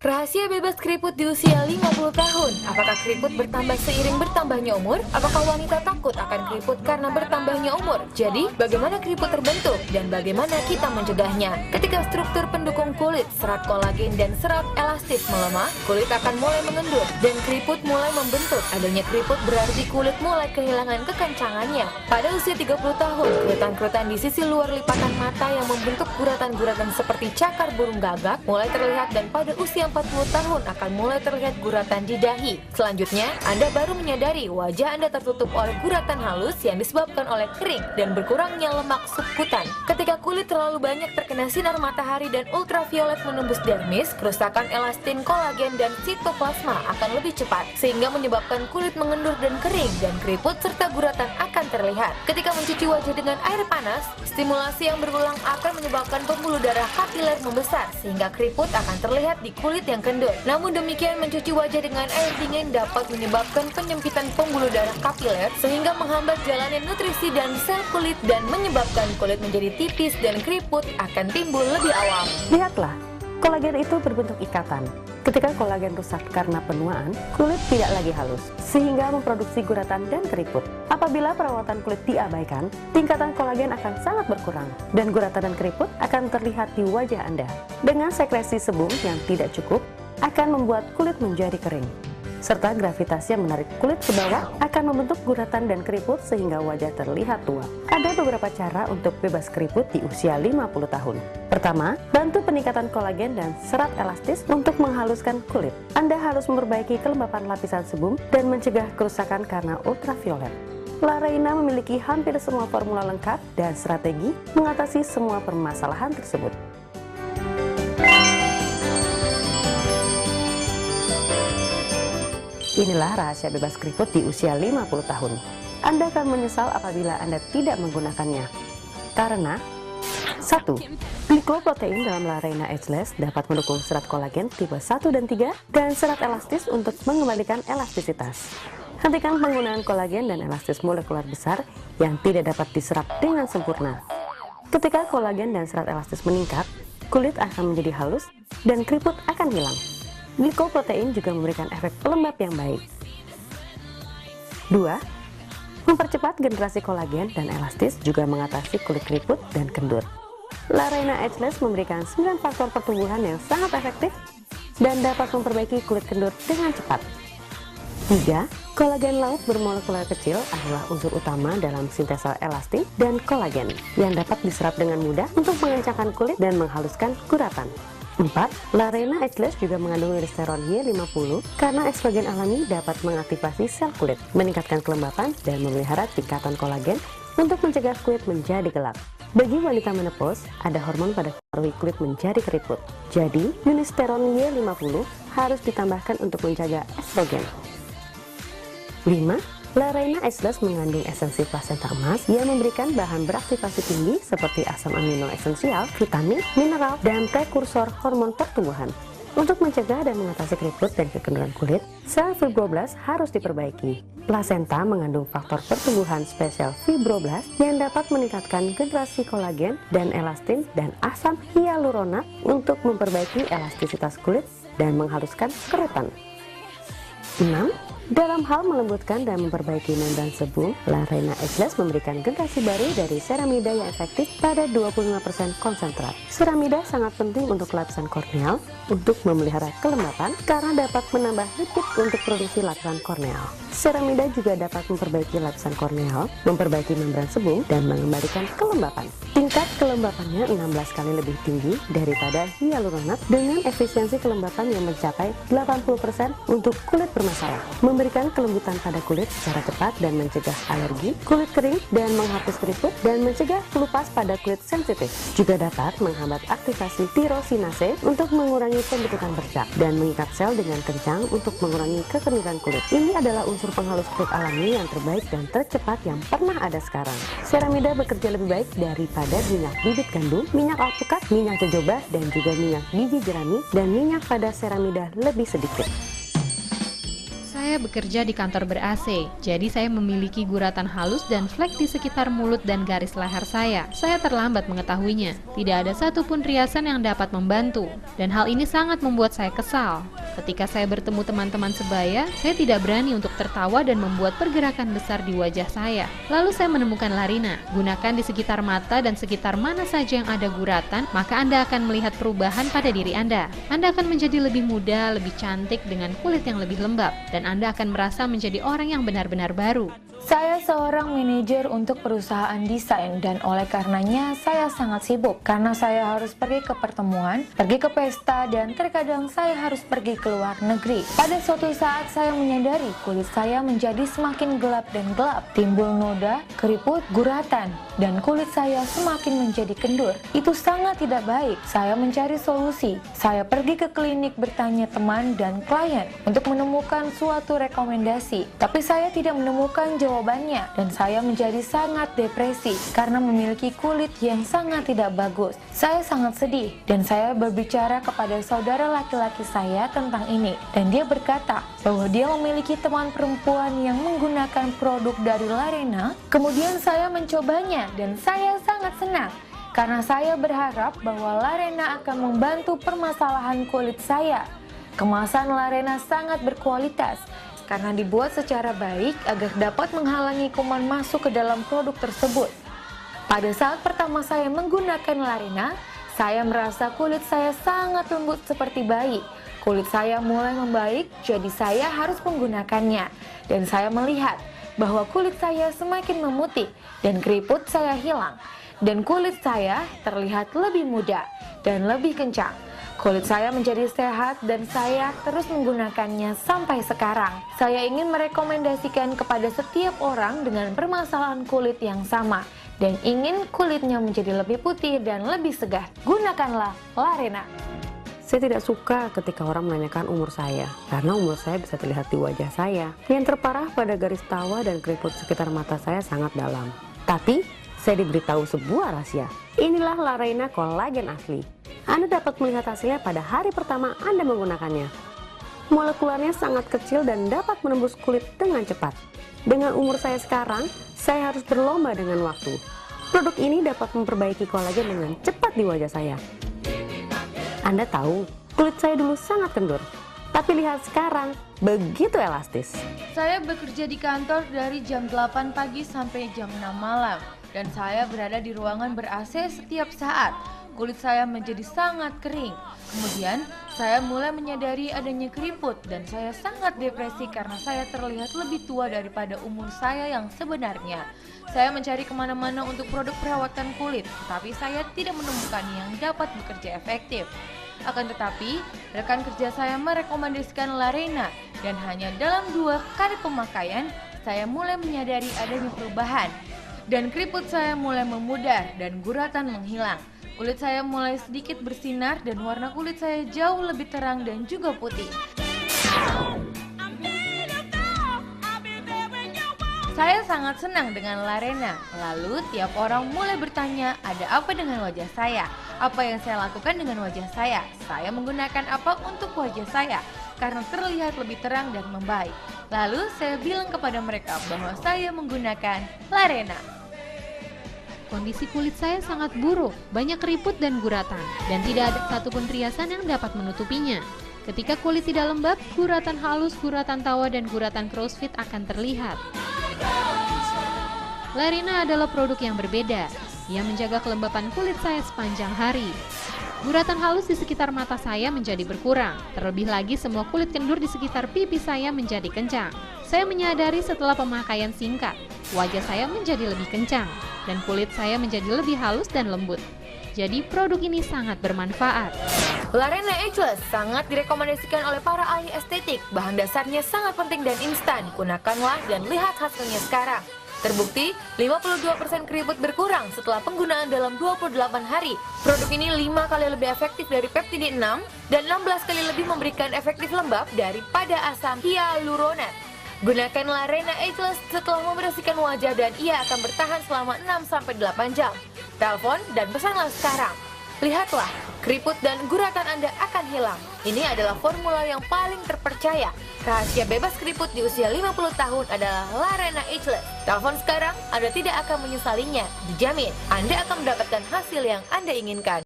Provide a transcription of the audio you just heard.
Rahasia bebas keriput di usia 50 tahun. Apakah keriput bertambah seiring bertambahnya umur? Apakah wanita takut akan keriput karena bertambahnya umur? Jadi, bagaimana keriput terbentuk dan bagaimana kita mencegahnya? Ketika struktur pendukung kulit, serat kolagen dan serat elastis melemah, kulit akan mulai mengendur dan keriput mulai membentuk. Adanya keriput berarti kulit mulai kehilangan kekencangannya. Pada usia 30 tahun, kerutan-kerutan di sisi luar lipatan mata yang membentuk guratan-guratan seperti cakar burung gagak mulai terlihat, dan pada usia 40 tahun akan mulai terlihat guratan di dahi. Selanjutnya, Anda baru menyadari wajah Anda tertutup oleh guratan halus yang disebabkan oleh kering dan berkurangnya lemak subkutan. Ketika kulit terlalu banyak terkena sinar matahari dan ultraviolet menembus dermis, kerusakan elastin, kolagen, dan sitoplasma akan lebih cepat, sehingga menyebabkan kulit mengendur dan kering, dan keriput serta guratan akan terlihat. Ketika mencuci wajah dengan air panas, stimulasi yang berulang akan menyebabkan pembuluh darah kapiler membesar, sehingga keriput akan terlihat di kulit yang kendur. Namun demikian, mencuci wajah dengan air dingin dapat menyebabkan penyempitan pembuluh darah kapiler sehingga menghambat jalannya nutrisi dan sel kulit dan menyebabkan kulit menjadi tipis dan keriput akan timbul lebih awal. Lihatlah, kolagen itu berbentuk ikatan. Ketika kolagen rusak karena penuaan, kulit tidak lagi halus, sehingga memproduksi guratan dan keriput. Apabila perawatan kulit diabaikan, tingkatan kolagen akan sangat berkurang, dan guratan dan keriput akan terlihat di wajah Anda. Dengan sekresi sebum yang tidak cukup, akan membuat kulit menjadi kering, serta gravitasi yang menarik kulit ke bawah akan membentuk guratan dan keriput sehingga wajah terlihat tua. Ada beberapa cara untuk bebas keriput di usia 50 tahun. Pertama, bantu peningkatan kolagen dan serat elastis untuk menghaluskan kulit. Anda harus memperbaiki kelembapan lapisan sebum dan mencegah kerusakan karena ultraviolet. La Reina memiliki hampir semua formula lengkap dan strategi mengatasi semua permasalahan tersebut. Inilah rahasia bebas keriput di usia 50 tahun. Anda akan menyesal apabila Anda tidak menggunakannya. Karena 1. Glikoprotein dalam La Reina Ageless dapat mendukung serat kolagen tipe 1 dan 3 dan serat elastis untuk mengembalikan elastisitas. Hentikan penggunaan kolagen dan elastis molekuler besar yang tidak dapat diserap dengan sempurna. Ketika kolagen dan serat elastis meningkat, kulit akan menjadi halus dan keriput akan hilang. Glikoprotein juga memberikan efek pelembab yang baik. 2. Mempercepat generasi kolagen dan elastis juga mengatasi kulit keriput dan kendur. La Reina Ageless memberikan 9 faktor pertumbuhan yang sangat efektif dan dapat memperbaiki kulit kendur dengan cepat. 3. Kolagen laut bermolekular kecil adalah unsur utama dalam sintesa elastin dan kolagen yang dapat diserap dengan mudah untuk mengencangkan kulit dan menghaluskan guratan. 4. La Reina Ageless juga mengandung listeron Y50 karena estrogen alami dapat mengaktifasi sel kulit, meningkatkan kelembapan, dan memelihara tingkatan kolagen untuk mencegah kulit menjadi gelap. Bagi wanita menopause, ada hormon pada mempengaruhi kulit menjadi keriput. Jadi, listeron Y50 harus ditambahkan untuk menjaga estrogen. 5. La Reina Ageless mengandung esensi plasenta emas yang memberikan bahan beraktivasi tinggi seperti asam amino esensial, vitamin, mineral, dan prekursor hormon pertumbuhan. Untuk mencegah dan mengatasi keriput dan kekenduran kulit, sel fibroblast harus diperbaiki. Plasenta mengandung faktor pertumbuhan spesial fibroblast yang dapat meningkatkan generasi kolagen dan elastin dan asam hyaluronat untuk memperbaiki elastisitas kulit dan menghaluskan kerutan. 6. Dalam hal melembutkan dan memperbaiki membran sebum, La Reina Ageless memberikan generasi baru dari ceramida yang efektif pada 25% konsentrat. Ceramida sangat penting untuk lapisan korneal untuk memelihara kelembapan karena dapat menambah lipid untuk produksi lapisan korneal. Ceramida juga dapat memperbaiki lapisan korneal, memperbaiki membran sebum, dan mengembalikan kelembapan. Tingkat kelembapannya 16 kali lebih tinggi daripada hyaluronat dengan efisiensi kelembapan yang mencapai 80% untuk kulit bermasalah. Memberikan kelembutan pada kulit secara cepat dan mencegah alergi, kulit kering, dan menghapus keriput, dan mencegah pelupas pada kulit sensitif. Juga dapat menghambat aktivasi tirosinase untuk mengurangi pembentukan bercak dan mengikat sel dengan kencang untuk mengurangi kekenduran kulit. Ini adalah unsur penghalus kulit alami yang terbaik dan tercepat yang pernah ada sekarang. Ceramida bekerja lebih baik daripada minyak bibit gandum, minyak alpukat, minyak jojoba, dan juga minyak biji jerami, dan minyak pada ceramida lebih sedikit. Saya bekerja di kantor ber-AC, jadi saya memiliki guratan halus dan flek di sekitar mulut dan garis leher saya. Saya terlambat mengetahuinya. Tidak ada satupun riasan yang dapat membantu, dan hal ini sangat membuat saya kesal. Ketika saya bertemu teman-teman sebaya, saya tidak berani untuk tertawa dan membuat pergerakan besar di wajah saya. Lalu saya menemukan Larina. Gunakan di sekitar mata dan sekitar mana saja yang ada guratan, maka Anda akan melihat perubahan pada diri Anda. Anda akan menjadi lebih muda, lebih cantik dengan kulit yang lebih lembab, dan Anda akan merasa menjadi orang yang benar-benar baru. Saya seorang manajer untuk perusahaan desain dan oleh karenanya saya sangat sibuk karena saya harus pergi ke pertemuan, pergi ke pesta, dan terkadang saya harus pergi ke luar negeri. Pada suatu saat saya menyadari kulit saya menjadi semakin gelap dan gelap, timbul noda, keriput, guratan, dan kulit saya semakin menjadi kendur. Itu sangat tidak baik. Saya mencari solusi. Saya pergi ke klinik bertanya teman dan klien untuk menemukan suatu rekomendasi, tapi saya tidak menemukan jawabannya dan saya menjadi sangat depresi karena memiliki kulit yang sangat tidak bagus. Saya sangat sedih dan saya berbicara kepada saudara laki-laki saya tentang ini dan dia berkata bahwa dia memiliki teman perempuan yang menggunakan produk dari Larena. Kemudian saya mencobanya dan saya sangat senang karena saya berharap bahwa Larena akan membantu permasalahan kulit saya. Kemasan Larena sangat berkualitas karena dibuat secara baik agar dapat menghalangi kuman masuk ke dalam produk tersebut. Pada saat pertama saya menggunakan Larena, saya merasa kulit saya sangat lembut seperti bayi. Kulit saya mulai membaik, jadi saya harus menggunakannya. Dan saya melihat bahwa kulit saya semakin memutih dan keriput saya hilang. Dan kulit saya terlihat lebih muda dan lebih kencang. Kulit saya menjadi sehat dan saya terus menggunakannya sampai sekarang. Saya ingin merekomendasikan kepada setiap orang dengan permasalahan kulit yang sama dan ingin kulitnya menjadi lebih putih dan lebih segar. Gunakanlah Larena. Saya tidak suka ketika orang menanyakan umur saya, karena umur saya bisa terlihat di wajah saya. Yang terparah pada garis tawa dan keriput sekitar mata saya sangat dalam. Tapi, saya diberitahu sebuah rahasia. Inilah Larena kolagen asli. Anda dapat melihat hasilnya pada hari pertama Anda menggunakannya. Molekularnya sangat kecil dan dapat menembus kulit dengan cepat. Dengan umur saya sekarang, saya harus berlomba dengan waktu. Produk ini dapat memperbaiki kolagen dengan cepat di wajah saya. Anda tahu, kulit saya dulu sangat kendur. Tapi lihat sekarang, begitu elastis. Saya bekerja di kantor dari jam 8 pagi sampai jam 6 malam. Dan saya berada di ruangan ber-AC setiap saat. Kulit saya menjadi sangat kering. Kemudian, saya mulai menyadari adanya keriput dan saya sangat depresi karena saya terlihat lebih tua daripada umur saya yang sebenarnya. Saya mencari kemana-mana untuk produk perawatan kulit, tetapi saya tidak menemukan yang dapat bekerja efektif. Akan tetapi, rekan kerja saya merekomendasikan Larena dan hanya dalam 2 kali pemakaian, saya mulai menyadari adanya perubahan. Dan keriput saya mulai memudar dan guratan menghilang. Kulit saya mulai sedikit bersinar dan warna kulit saya jauh lebih terang dan juga putih. Saya sangat senang dengan Larena. Lalu tiap orang mulai bertanya, ada apa dengan wajah saya? Apa yang saya lakukan dengan wajah saya? Saya menggunakan apa untuk wajah saya? Karena terlihat lebih terang dan membaik. Lalu saya bilang kepada mereka bahwa saya menggunakan Larena. Kondisi kulit saya sangat buruk, banyak keriput dan guratan, dan tidak ada satupun riasan yang dapat menutupinya. Ketika kulit tidak lembab, guratan halus, guratan tawa, dan guratan crossfit akan terlihat. Larena adalah produk yang berbeda. Ia menjaga kelembapan kulit saya sepanjang hari. Guratan halus di sekitar mata saya menjadi berkurang. Terlebih lagi semua kulit kendur di sekitar pipi saya menjadi kencang. Saya menyadari setelah pemakaian singkat, wajah saya menjadi lebih kencang dan kulit saya menjadi lebih halus dan lembut. Jadi produk ini sangat bermanfaat. Larena Ageless sangat direkomendasikan oleh para ahli estetik. Bahan dasarnya sangat penting dan instan. Gunakanlah dan lihat hasilnya sekarang. Terbukti, 52% keriput berkurang setelah penggunaan dalam 28 hari. Produk ini 5 kali lebih efektif dari peptide 6 dan 16 kali lebih memberikan efektif lembab daripada asam hyaluronat. Gunakan Larena Ageless setelah membersihkan wajah dan ia akan bertahan selama 6-8 jam. Telepon dan pesanlah sekarang. Lihatlah, keriput dan guratan Anda akan hilang. Ini adalah formula yang paling terpercaya. Rahasia bebas keriput di usia 50 tahun adalah Larena Ageless. Telepon sekarang, Anda tidak akan menyesalinya. Dijamin, Anda akan mendapatkan hasil yang Anda inginkan.